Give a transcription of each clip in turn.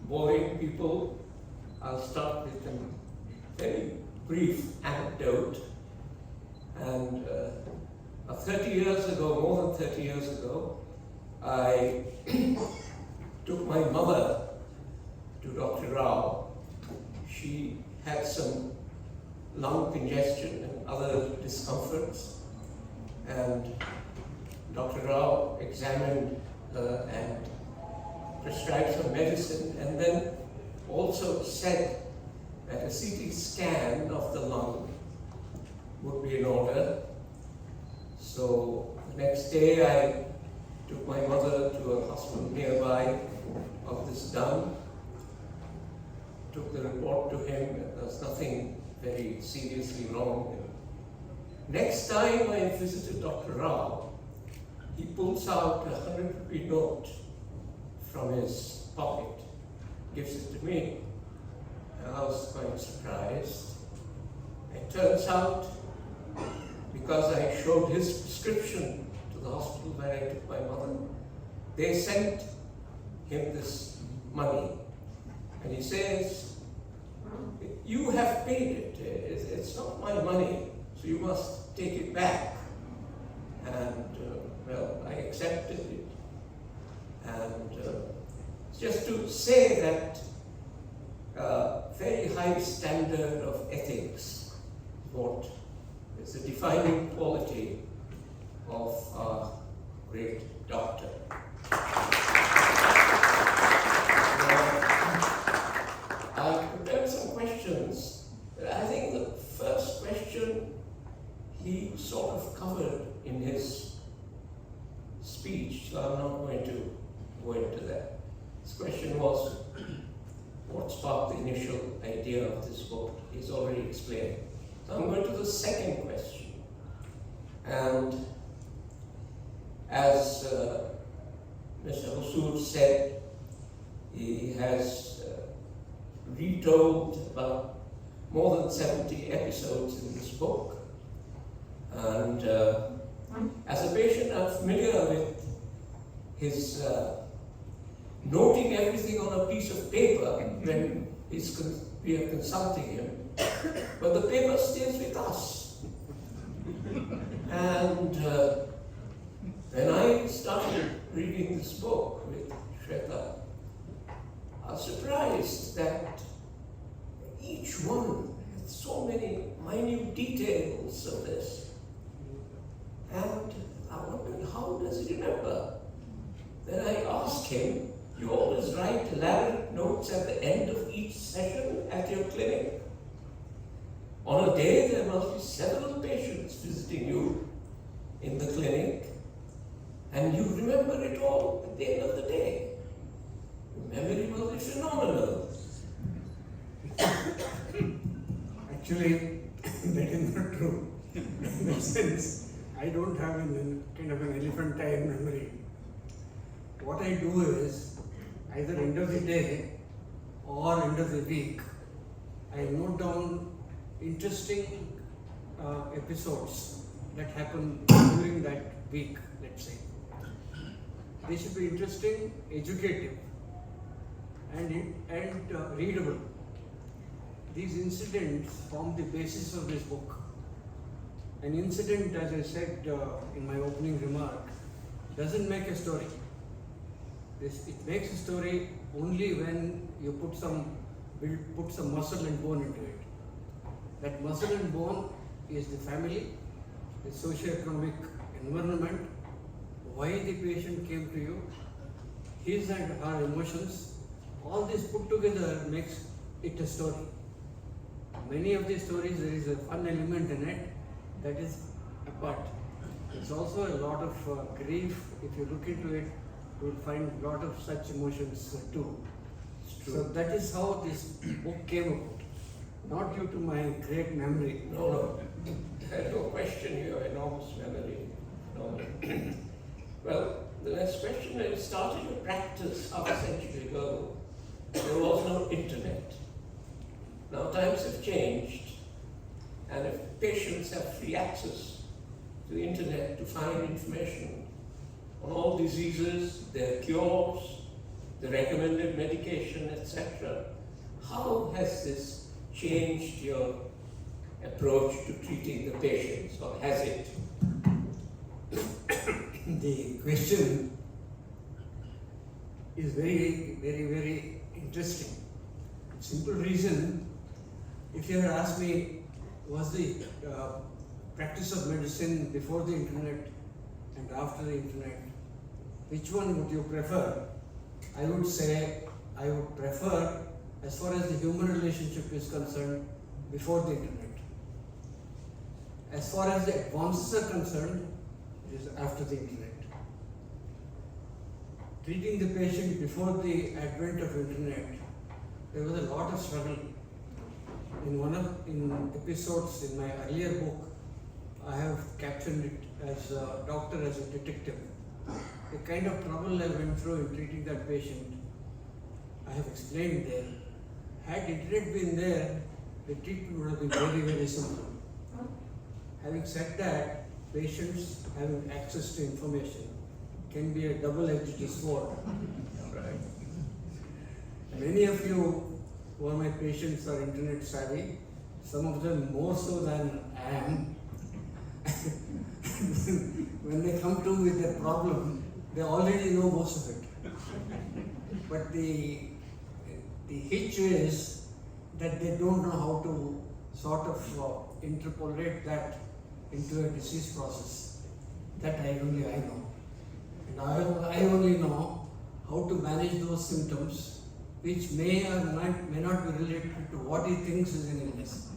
boring people, I'll start with a very brief anecdote. And 30 years ago, more than 30 years ago, I took my mother to Dr. Rao. She had some lung congestion and other discomforts, and Dr. Rao examined her and prescribed some medicine, and then also said that a CT scan of the lung would be in order. So the next day I took my mother to a hospital nearby, got this done, took the report to him. There was nothing very seriously wrong. Next time I visited Dr. Rao, he pulls out a 100-rupee note from his pocket, gives it to me. And I was quite surprised. It turns out, because I showed his prescription to the hospital where I took my mother, they sent him this money. And he says, "You have paid it. It's not my money, so you must take it back." And well, I accepted it. And just to say that very high standard of ethics, what is a defining quality of our great doctor. I prepared some questions. I think the first question he sort of covered in his speech, so I'm not going to go into that. This question was, what sparked the initial idea of this book? He's already explained. So I'm going to the second question. And as Mr. Hussoor said, he has retold about more than 70 episodes in this book. And as a patient, I'm familiar with his noting everything on a piece of paper when we are consulting him, but the paper stays with us. And when I started reading this book with Shweta, I was surprised that each one had so many minute details of this. And I wondered, how does he remember? Then I asked him, "You always write elaborate notes at the end of each session at your clinic. On a day, there must be several patients visiting you in the clinic, and you remember it all at the end of the day. Your memory must be phenomenal." Actually, that is not true. In that sense, I don't have kind of an elephantine memory. What I do is, either end of the day or end of the week, I note down interesting episodes that happen during that week, let's say. They should be interesting, educative, and readable. These incidents form the basis of this book. An incident, as I said in my opening remark, doesn't make a story. It makes a story only when you put some muscle and bone into it. That muscle and bone is the family, the socio-economic environment, why the patient came to you, his and her emotions. All this put together makes it a story. Many of these stories, there is a fun element in it that is apart. There's also a lot of grief. If you look into it, you will find a lot of such emotions too. So that is how this book came about. Not due to my great memory. No, there's no question here, enormous memory. No. Well, the next question, when you started your practice half a century ago, there was no internet. Now times have changed, and if patients have free access to the internet to find information on all diseases, their cures, the recommended medication, etc. How has this changed your approach to treating the patients, or has it? The question is very, very, very interesting. Simple reason, if you had asked me, was the practice of medicine before the internet and after the internet, which one would you prefer? I would say I would prefer, as far as the human relationship is concerned, before the internet. As far as the advances are concerned, it is after the internet. Treating the patient before the advent of internet, there was a lot of struggle. In episodes in my earlier book, I have captioned it as a doctor as a detective. The kind of trouble I went through in treating that patient, I have explained there. Had internet been there, the treatment would have been very, very simple. Having said that, patients having access to information can be a double-edged sword. Right. Many of you who are my patients are internet savvy, some of them more so than I am. When they come to with a problem, they already know most of it. But the hitch is that they don't know how to sort of interpolate that into a disease process. That only I know. And I only know how to manage those symptoms which may or may not be related to what he thinks is an illness.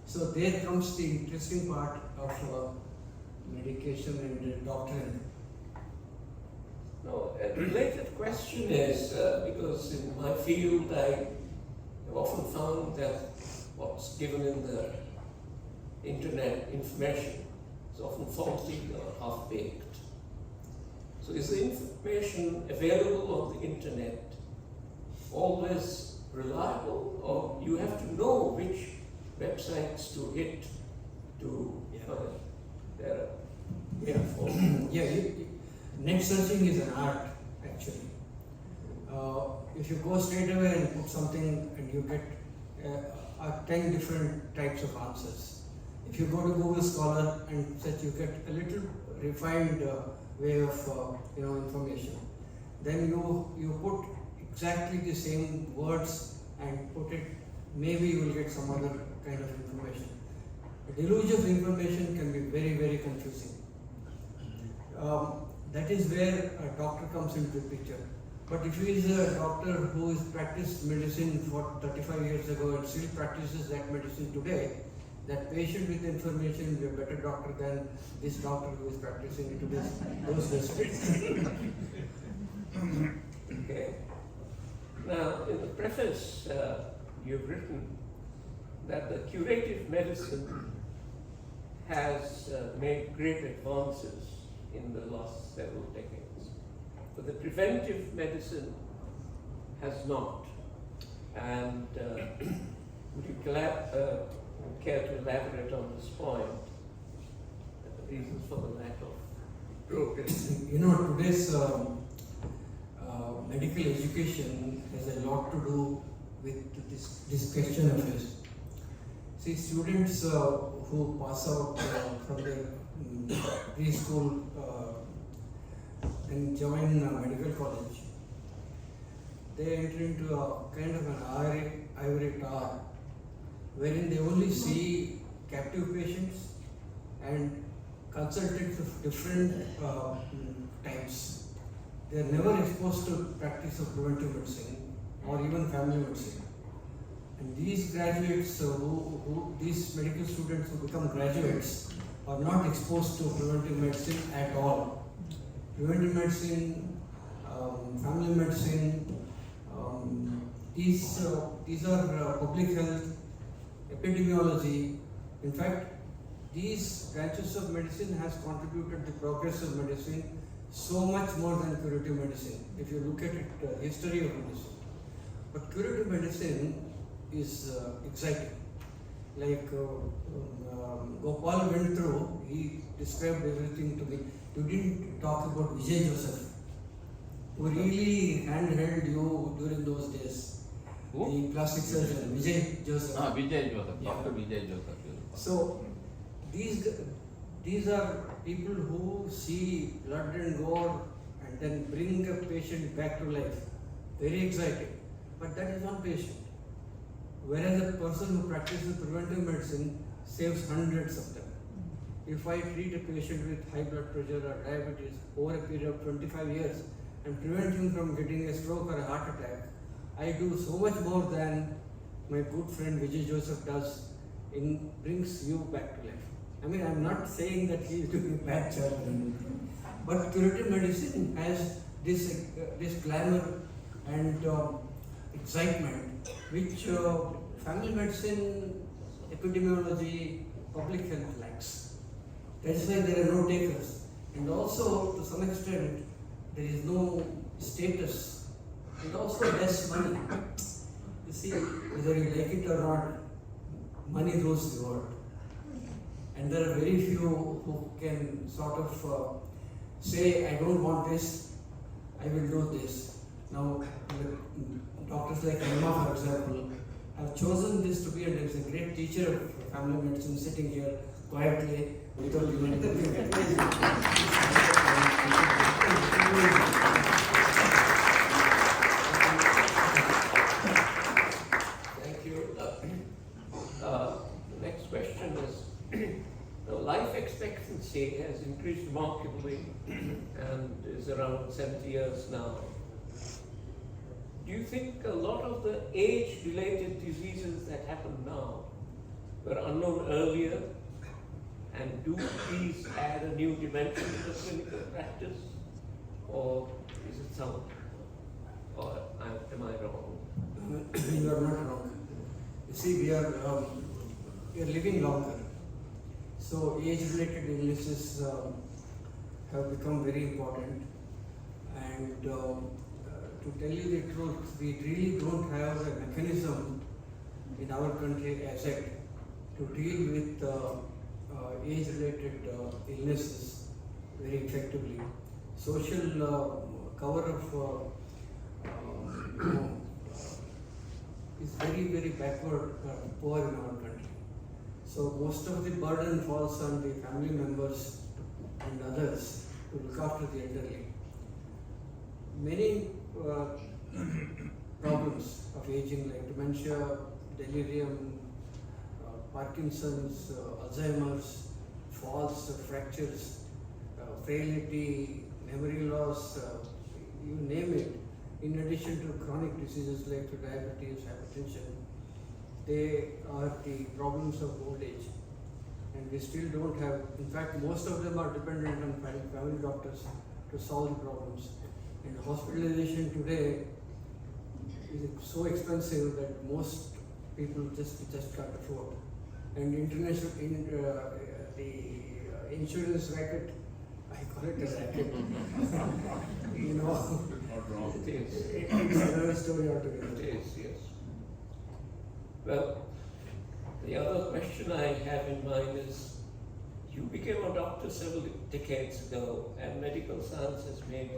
So there comes the interesting part of medication and doctrine. No, a related question is, because in my field I have often found that what's given in the internet information is often faulty or half-baked. So is the information available on the internet always reliable, or you have to know which websites to hit to their Net searching is an art, actually. If you go straight away and put something and you get 10 different types of answers. If you go to Google Scholar and search, you get a little refined way of information. Then you put exactly the same words and put it, maybe you will get some other kind of information. A deluge of information can be very, very confusing. That is where a doctor comes into the picture. But if he is a doctor who has practiced medicine for 35 years ago and still practices that medicine today, that patient with information will be a better doctor than this doctor who is practicing it today. Those days. Okay. Now, in the preface, you've written that the curative medicine has made great advances in the last several decades, but the preventive medicine has not. And would you care to elaborate on this point, the reasons for the lack of progress? Today's medical education has a lot to do with this question of his. See, students who pass out from their preschool and join medical college, they enter into a kind of an ivory tower wherein they only see captive patients and consultants of different types. They are never exposed to practice of preventive medicine or even family medicine. And these graduates, these medical students who become graduates, are not exposed to preventive medicine at all. Preventive medicine, family medicine, these are public health, epidemiology. In fact, these branches of medicine has contributed to progress of medicine so much more than curative medicine, if you look at it, history of medicine. But curative medicine is exciting. Like Gopal went through, he described everything to me. You didn't talk about Vijay Joseph. who really handheld you during those days. Who? The plastic surgeon, Vijay Joseph. Vijay Joseph, Dr. Vijay Joseph. So these are people who see blood and gore and then bring a patient back to life. Very exciting. But that is one patient. Whereas a person who practices preventive medicine saves hundreds of them. If I treat a patient with high blood pressure or diabetes over a period of 25 years and prevent him from getting a stroke or a heart attack, I do so much more than my good friend Vijay Joseph does in brings you back to life. I mean, I'm not saying that he is doing a bad job, but curative medicine has this glamour and excitement which family medicine, epidemiology, public health lacks. That's why there are no takers. And also, to some extent, there is no status and also less money. You see, whether you like it or not, money rules the world. And there are very few who can sort of say, I don't want this, I will do this. Now, doctors like Emma, for example, have chosen this to be, and is a great teacher of family medicine sitting here quietly without even Thank you. The next question is, the life expectancy has increased remarkably and is around 70 years now. Do you think a lot of the age-related diseases that happen now were unknown earlier? And do these add a new dimension to the clinical practice? Or is it some, or am I wrong? You are not wrong. You see, we are living longer. So age-related illnesses have become very important. And to tell you the truth, we really don't have a mechanism in our country as yet to deal with age-related illnesses very effectively. Social cover of is very, very backward, poor in our country. So most of the burden falls on the family members and others to look after the elderly. Many problems of aging like dementia, delirium, Parkinson's, Alzheimer's, falls, fractures, frailty, memory loss, you name it. In addition to chronic diseases like diabetes, hypertension, they are the problems of old age. And we still don't have, in fact, most of them are dependent on family doctors to solve the problems. And hospitalization today is so expensive that most people just can't afford. And international, the insurance racket, I call it a racket. You know, It is. it's another story altogether. It is, yes. Well, the other question I have in mind is, you became a doctor several decades ago, and medical science has made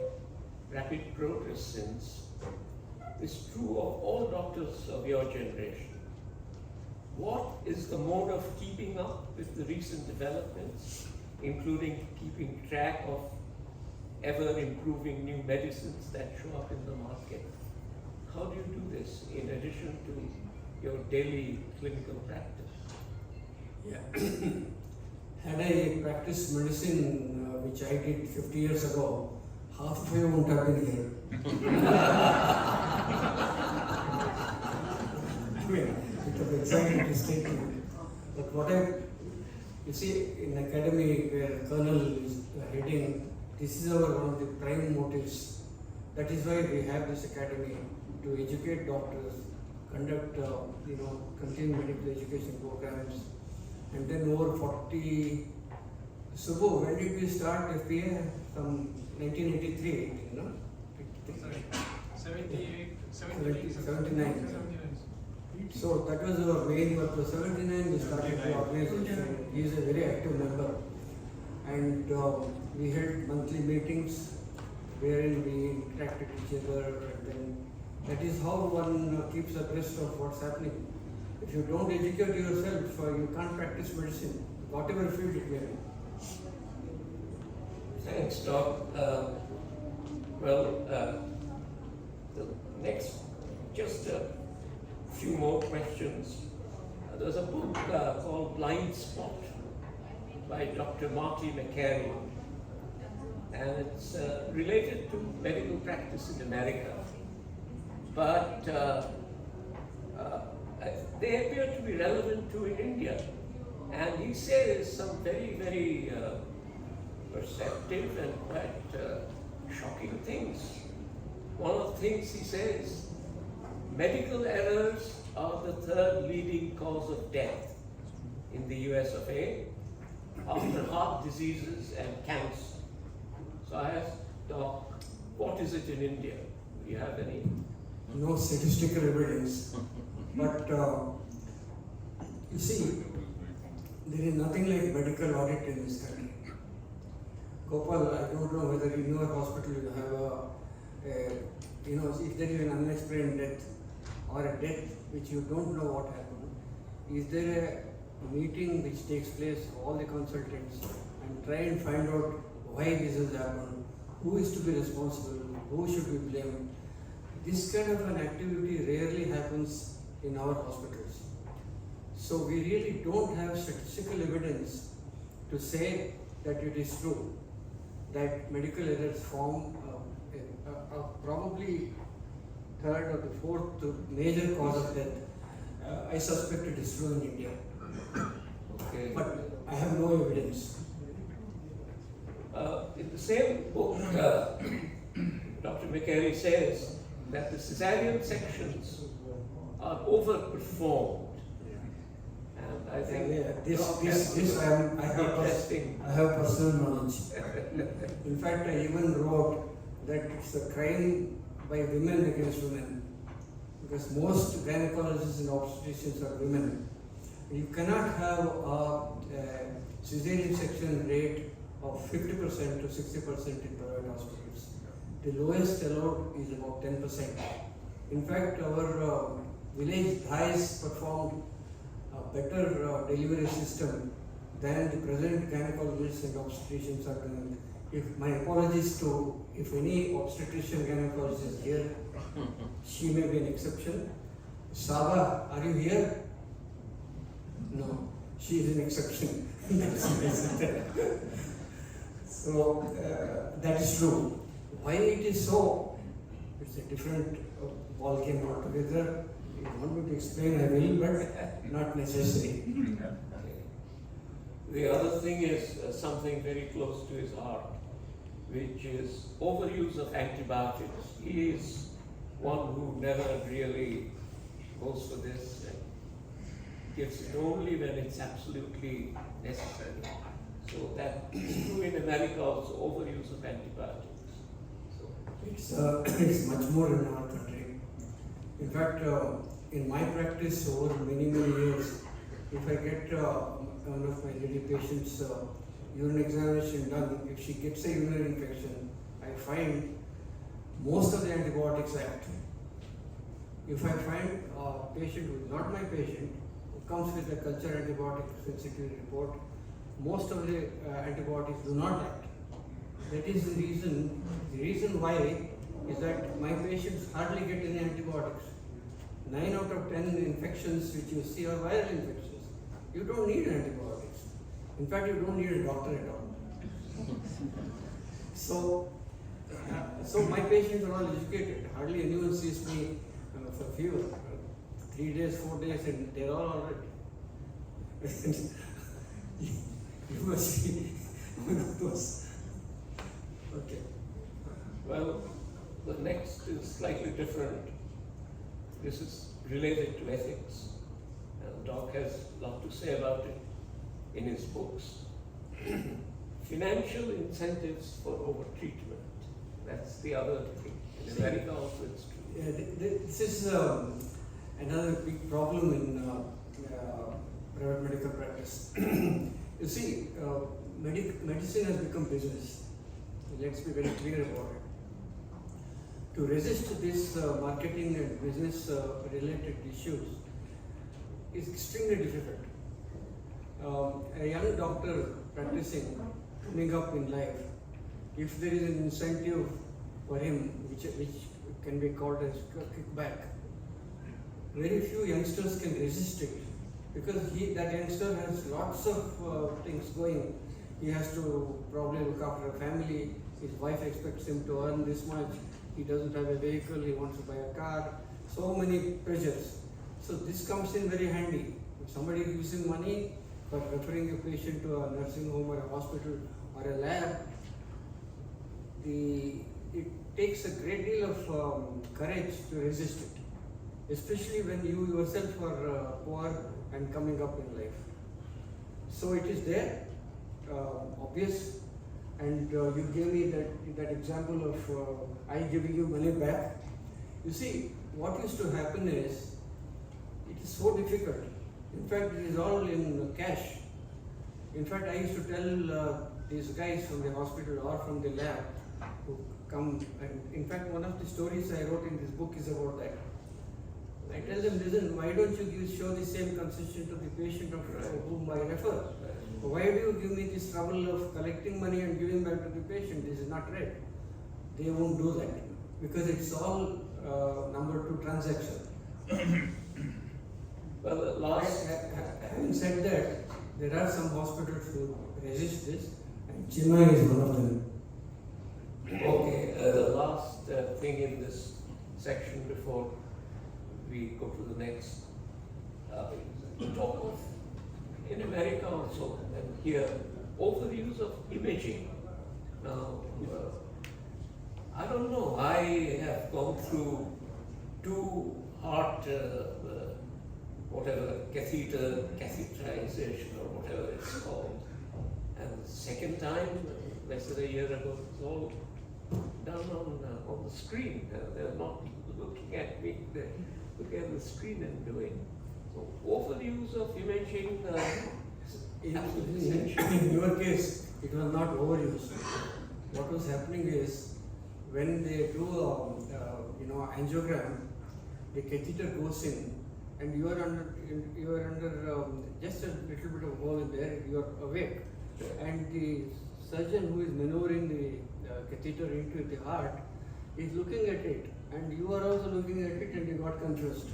rapid progress since. This is true of all doctors of your generation. What is the mode of keeping up with the recent developments, including keeping track of ever improving new medicines that show up in the market? How do you do this in addition to your daily clinical practice? Yeah. Had I practiced medicine, which I did 50 years ago, half of you won't have been here. I mean, it was exactly statement. But you see, in academy where Colonel is heading, this is one of the prime motives. That is why we have this academy, to educate doctors, conduct, continuing medical education programs, and then over 40. Subbu, when did we start FPA? From 1983, you know? 79. So that was our main purpose. 79 we started the organization. He is a very active member. And we held monthly meetings wherein we interact with each other, and then that is how one keeps abreast of what's happening. If you don't educate yourself, you can't practice medicine, whatever field it may be. Thanks, Doc. The next, just a few more questions. There's a book called Blind Spot by Dr. Marty McCary, and it's related to medical practice in America. But they appear to be relevant to in India. And he says some very, very perceptive and quite shocking things. One of the things he says, medical errors are the third leading cause of death in the US of A, after heart diseases and cancer. So I asked Doc, what is it in India? Do you have any? No statistical evidence, but you see, there is nothing like medical audit in this country. Gopal, I don't know whether in your hospital you have if there is an unexplained death or a death which you don't know what happened, is there a meeting which takes place of all the consultants and try and find out why this has happened, who is to be responsible, who should be blamed? This kind of an activity rarely happens in our hospitals. So we really don't have statistical evidence to say that it is true that medical errors form probably third or the fourth major cause of death. I suspect it is true in India. Okay. But I have no evidence. In the same book, Dr. McCary says that the cesarean sections are overperformed. And I think I have personal knowledge. In fact, I even wrote that it's a crime by women against women, because most gynecologists and obstetricians are women. You cannot have a cesarean section rate of 50% to 60% in private hospitals. The lowest allowed is about 10%. In fact, our village Thais performed a better delivery system than the present gynecologists and obstetricians are doing. If my apologies to if any obstetrician gynecologist is here, she may be an exception. Saba, are you here? No, she is an exception. So that is true. Why it is so? It's a different ball game altogether. If you want me to explain, I will, but not necessary. The other thing is something very close to his heart, which is overuse of antibiotics. He is one who never really goes for this and gives it only when it's absolutely necessary. So that is true in America also, overuse of antibiotics. So It's much more in our country. In fact, in my practice over many years, if I get one of my lady patients' urine examination done, if she gets a urinary infection, I find most of the antibiotics are active. If I find a patient who is not my patient, who comes with a culture antibiotic sensitivity report, most of the antibiotics do not act. That is the reason. The reason why is that my patients hardly get any antibiotics. 9 out of 10 infections which you see are viral infections. You don't need antibiotics. In fact, you don't need a doctor at all. So my patients are all educated. Hardly anyone sees me for fever. 3 days, 4 days, and they're all already. You must be one of those. Okay. well, the next is slightly different. This is related to ethics. And Doc has a lot to say about it in his books. Financial incentives for overtreatment. That's the other thing. In America also it's true. Yeah, this is another big problem in private medical practice. You see, medicine has become business. Let's be very clear about it. to resist this marketing and business related issues is extremely difficult. A young doctor practicing, coming up in life, if there is an incentive for him, which can be called as kickback, very few youngsters can resist it, because that youngster has lots of things going. He has to probably look after a family. His wife expects him to earn this much. He doesn't have a vehicle. He wants to buy a car. So many pressures. So this comes in very handy. If somebody gives him money for referring a patient to a nursing home or a hospital or a lab, it takes a great deal of courage to resist it, especially when you yourself are poor and coming up in life. So it is there, obvious, and you gave me that example of I giving you money back. You see, what used to happen is, it is so difficult. In fact, it is all in cash. In fact, I used to tell these guys from the hospital or from the lab who come, and in fact, one of the stories I wrote in this book is about that. I tell them, listen, why don't you show the same concession to the patient of whom I refer? Why do you give me this trouble of collecting money and giving back to the patient? This is not right. They won't do that, because it's all number two transaction. Well, Having said that, there are some hospitals who resist this, and Chennai is one of them. okay, the last thing in this section before we go to the next, we talk of in America also and here overuse of imaging. Now, I don't know, I have gone through 2 heart, whatever, catheterization or whatever it's called. And the second time, less than a year ago, it's all done on the screen. They're not looking at me, they're looking at the screen and doing. So overuse of imaging in your case, it was not overuse. What was happening is, when they do angiogram, the catheter goes in, and you are under just a little bit of hole in there. You are awake, and the surgeon who is maneuvering the catheter into the heart is looking at it, and you are also looking at it, and you got confused.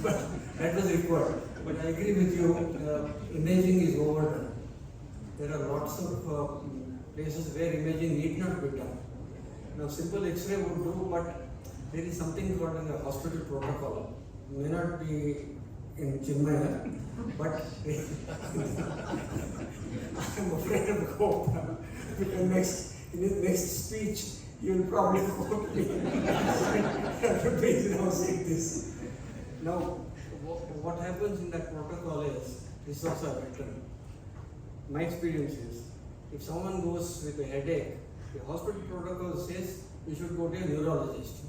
But that was required. But I agree with you, imaging is overdone. There are lots of places where imaging need not be done. Now, simple X-ray would do, but there is something called in the hospital protocol. It may not be in Chennai, but I'm afraid of hope. Because in his next speech, you will probably quote me. Now saying this. Now, what happens in that protocol is, this was a veteran. My experience is, if someone goes with a headache, the hospital protocol says you should go to a neurologist.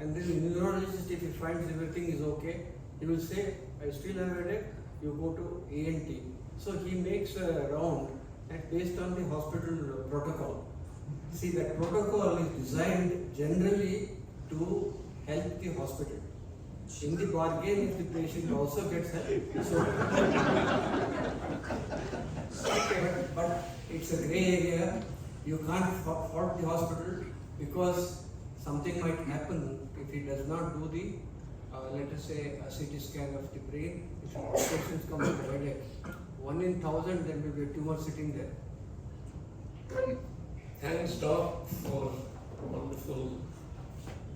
And then the neurologist, if he finds everything is okay, he will say, I still have a headache, you go to ENT. So he makes a round and based on the hospital protocol. See, that protocol is designed generally to help the hospital. In the bargain, if the patient also gets help, so but it's a gray area. You can't fault the hospital, because something might happen if he does not do the, let us say, a CT scan of the brain. If patients come with a headache, 1 in 1,000 there will be a tumor sitting there. Thanks, Doc, for wonderful.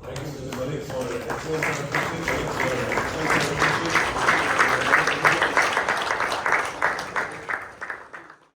Thanks, Mr. Mallik, for excellent